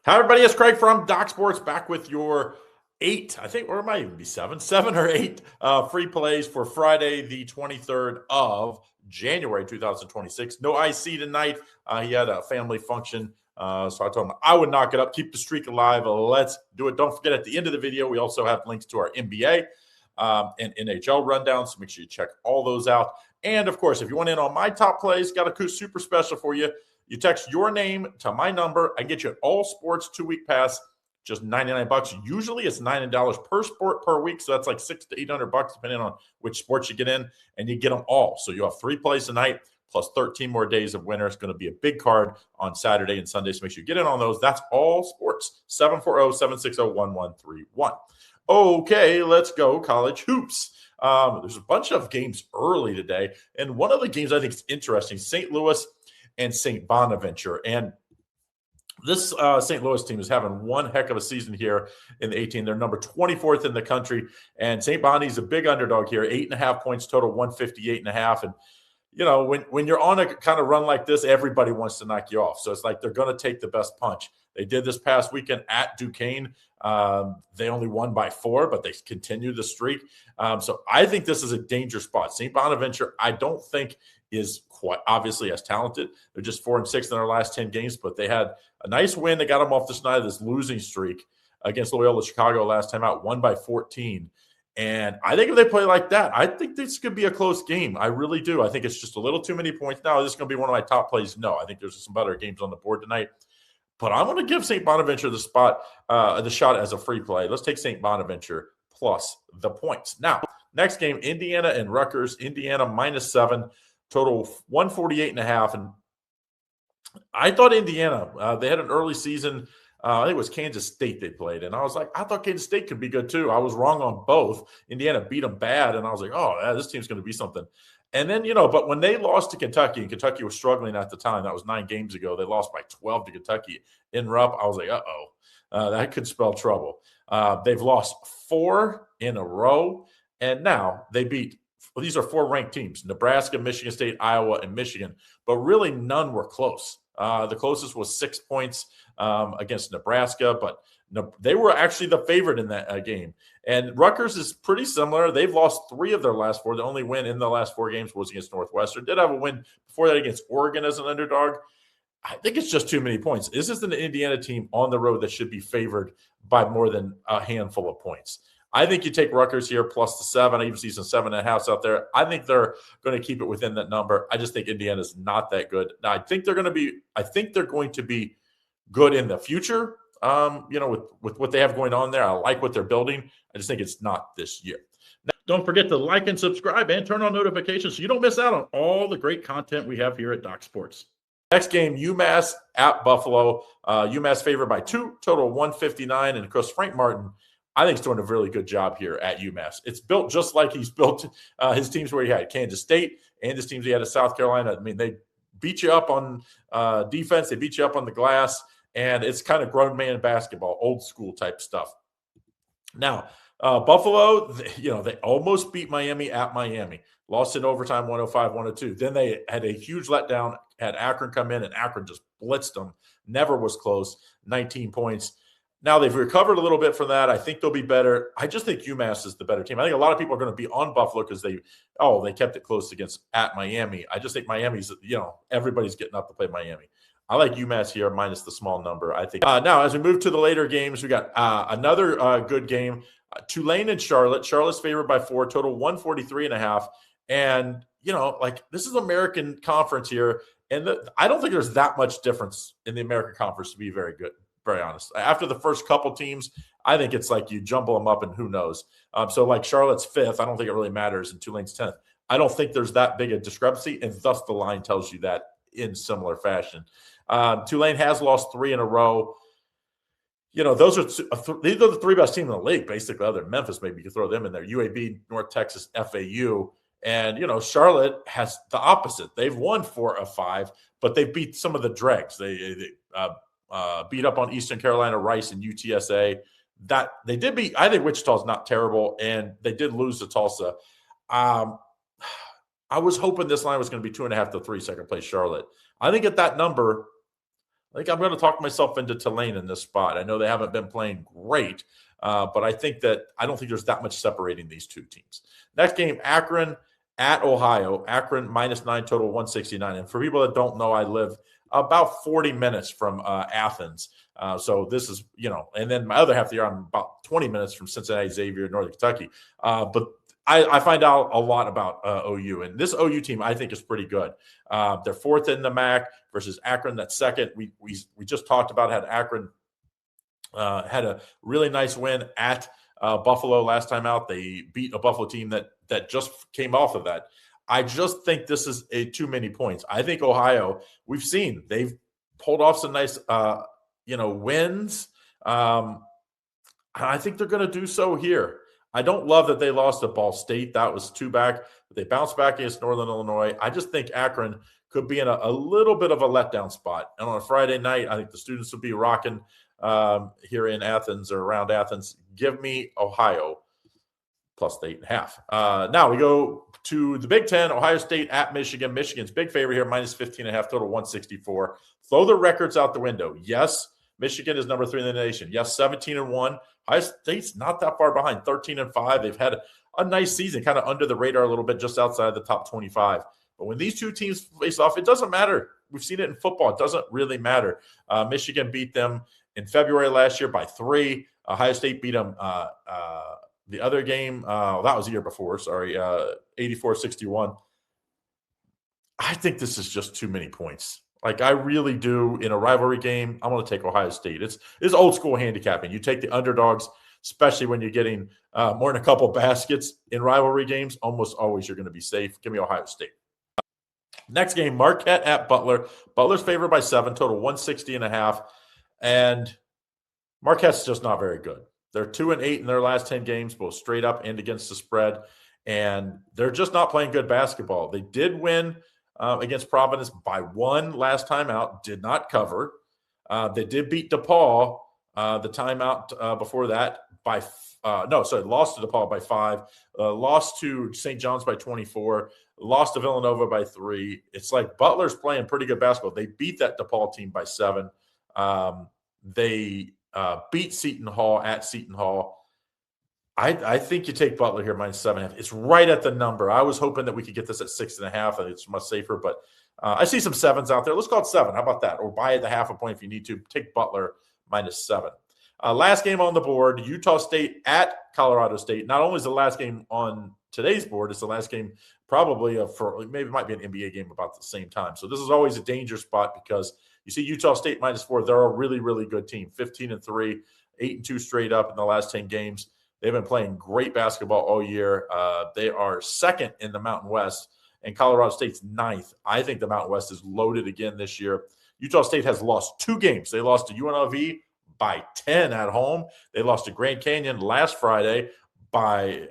Hi, everybody. It's Craig from Doc Sports back with your or it might even be seven or eight free plays for Friday, the 23rd of January, 2026. No IC tonight. He had a family function. So I told him I would knock it up, keep the streak alive. Let's do it. Don't forget at the end of the video, we also have links to our NBA and NHL rundown. So make sure you check all those out. And of course, if you want in on my top plays, got a super special for you. You text your name to my number. I get you an all sports 2-week pass, just $99. Usually it's $90 per sport per week. So that's like $600 to $800 depending on which sports you get in, and you get them all. So you'll have 3 plays tonight plus 13 more days of winter. It's going to be a big card on Saturday and Sunday. So make sure you get in on those. That's all sports. 740-760-1131. Okay, let's go college hoops. There's a bunch of games early today. And one of the games I think is interesting, St. Louis and St. Bonaventure. And this St. Louis team is having one heck of a season here in the 18. They're number 24th in the country. And St. Bonnie's a big underdog here, 8.5 points total, 158.5. And, you know, when you're on a kind of run like this, everybody wants to knock you off. So it's like they're going to take the best punch. They did this past weekend at Duquesne. They only won by 4, but they continued the streak. So I think this is a danger spot. St. Bonaventure, I don't think is quite obviously as talented. They're just 4-6 in their last 10 games, but they had a nice win. They got them off this night of this losing streak against Loyola Chicago last time out, won by 14. And I think if they play like that, I think this could be a close game. I really do. I think it's just a little too many points. Now, is this going to be one of my top plays? No, I think there's some better games on the board tonight. But I'm going to give St. Bonaventure the shot as a free play. Let's take St. Bonaventure plus the points. Now, next game, Indiana and Rutgers. Indiana -7, total 148.5. And I thought Indiana, they had an early season. I think it was Kansas State they played. And I was like, I thought Kansas State could be good too. I was wrong on both. Indiana beat them bad. And I was like, oh, yeah, this team's going to be something. And then, but when they lost to Kentucky, and Kentucky was struggling at the time, that was 9 games ago, they lost by 12 to Kentucky in Rupp. I was like, that could spell trouble. They've lost 4 in a row, and now they beat these are 4 ranked teams: Nebraska, Michigan State, Iowa, and Michigan. But really, none were close. The closest was 6 points against Nebraska, but they were actually the favorite in that game. And Rutgers is pretty similar. They've lost 3 of their last 4. The only win in the last 4 games was against Northwestern. Did have a win before that against Oregon as an underdog. I think it's just too many points. This is an Indiana team on the road that should be favored by more than a handful of points. I think you take Rutgers here plus the 7. I even see some 7.5s out there. I think they're going to keep it within that number. I just think Indiana's not that good. Now, I think they're going to be good in the future. With what they have going on there. I like what they're building. I just think it's not this year. Now, don't forget to like and subscribe and turn on notifications so you don't miss out on all the great content we have here at Doc Sports. Next game, Umass at Buffalo. Umass favored by 2, total 159. And, of course, Frank Martin, I think, is doing a really good job here at Umass. It's built just like he's built his teams where he had Kansas State and his teams he had at South Carolina. I mean, they beat you up on defense. They beat you up on the glass. And it's kind of grown man basketball, old school type stuff. Now, Buffalo, they almost beat Miami at Miami. Lost in overtime 105-102. Then they had a huge letdown, had Akron come in, and Akron just blitzed them. Never was close, 19 points. Now they've recovered a little bit from that. I think they'll be better. I just think UMass is the better team. I think a lot of people are going to be on Buffalo because they kept it close at Miami. I just think Miami's, everybody's getting up to play Miami. I like UMass here minus the small number. I think now as we move to the later games, we got another good game. Tulane and Charlotte. Charlotte's favored by 4, total 143.5. And this is American Conference here, and I don't think there's that much difference in the American Conference to be very honest. After the first couple teams, I think it's like you jumble them up and who knows. So like Charlotte's 5th, I don't think it really matters, and Tulane's 10th. I don't think there's that big a discrepancy, and thus the line tells you that in similar fashion. Tulane has lost 3 in a row. Those are these are the 3 best teams in the league, basically, other than Memphis. Maybe you could throw them in there. UAB, North Texas, FAU. And, Charlotte has the opposite. They've won 4 of 5, but they beat some of the dregs. They beat up on Eastern Carolina, Rice, and UTSA. That they did beat. I think Wichita's not terrible, and they did lose to Tulsa. I was hoping this line was going to be 2.5 to 3, second place Charlotte. I think at that number, think I'm going to talk myself into Tulane in this spot. I know they haven't been playing great, but I don't think there's that much separating these two teams. Next game, Akron at Ohio. Akron -9 total 169. And for people that don't know, I live about 40 minutes from Athens. So this is, and then my other half of the year, I'm about 20 minutes from Cincinnati, Xavier, Northern Kentucky. But I find out a lot about OU. And this OU team, I think, is pretty good. They're fourth in the MAC versus Akron, that's second. We just talked about had Akron had a really nice win at Buffalo last time out. They beat a Buffalo team that just came off of that. I just think this is too many points. I think Ohio, we've seen, they've pulled off some nice wins. I think they're going to do so here. I don't love that they lost to Ball State. That was two back. But they bounced back against Northern Illinois. I just think Akron could be in a little bit of a letdown spot. And on a Friday night, I think the students will be rocking here in Athens or around Athens. Give me Ohio plus the 8.5. Now we go to the Big Ten, Ohio State at Michigan. Michigan's big favorite here, -15.5, total 164. Throw the records out the window. Yes, Michigan is number 3 in the nation. Yes, 17-1. Ohio State's not that far behind, 13-5. They've had a nice season, kind of under the radar a little bit, just outside the top 25. But when these two teams face off, it doesn't matter. We've seen it in football. It doesn't really matter. Michigan beat them in February last year by 3. Ohio State beat them the other game. That was the year before, sorry, 84-61. I think this is just too many points. Like, I really do. In a rivalry game, I'm going to take Ohio State. It's old school handicapping. You take the underdogs, especially when you're getting more than a couple baskets in rivalry games. Almost always you're going to be safe. Give me Ohio State. Next game, Marquette at Butler. Butler's favored by 7, total 160.5. And Marquette's just not very good. They're 2-8 in their last 10 games, both straight up and against the spread. And they're just not playing good basketball. They did win against Providence by 1 last time out, did not cover. They did beat DePaul the timeout before that by lost to DePaul by 5, lost to St. John's by 24, lost to Villanova by 3. It's like Butler's playing pretty good basketball. They beat that DePaul team by 7. They beat Seton Hall at Seton Hall. I think you take Butler here -7.5. It's right at the number. I was hoping that we could get this at 6.5. I think it's much safer, but I see some 7s out there. Let's call it 7. How about that? Or buy it the half a point if you need to. Take Butler -7. Last game on the board, Utah State at Colorado State. Not only is the last game on today's board, it's the last game probably for maybe it might be an NBA game about the same time. So this is always a danger spot because you see Utah State -4. They're a really, really good team. 15-3, 8-2 straight up in the last 10 games. They've been playing great basketball all year. They are second in the Mountain West, and Colorado State's 9th. I think the Mountain West is loaded again this year. Utah State has lost 2 games. They lost to UNLV by 10 at home. They lost to Grand Canyon last Friday by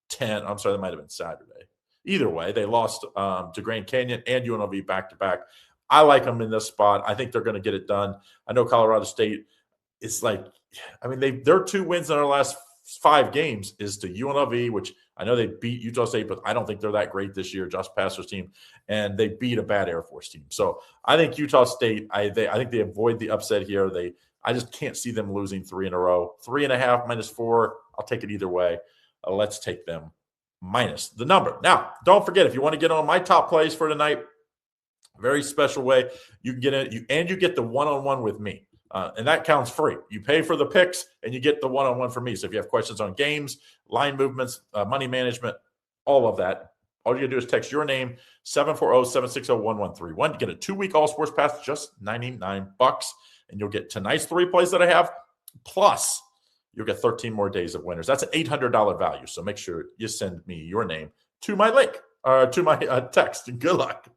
10. I'm sorry, that might have been Saturday. Either way, they lost to Grand Canyon and UNLV back-to-back. I like them in this spot. I think they're going to get it done. I know Colorado State is their 2 wins in their last 5 games is to UNLV, which I know they beat Utah State, but I don't think they're that great this year, Josh Passer's team, and they beat a bad Air Force team. So I think Utah State, I think they avoid the upset here. I just can't see them losing 3 in a row. 3.5 -4, I'll take it either way. Let's take them minus the number. Now, don't forget, if you want to get on my top plays for tonight, very special way, you can get it, you get the one-on-one with me. And that counts free. You pay for the picks, and you get the one-on-one from me. So if you have questions on games, line movements, money management, all of that, all you got to do is text your name, 740-760-1131. You get a 2-week all-sports pass, just $99, and you'll get tonight's 3 plays that I have, plus you'll get 13 more days of winners. That's an $800 value. So make sure you send me your name to my link, or to my text. Good luck.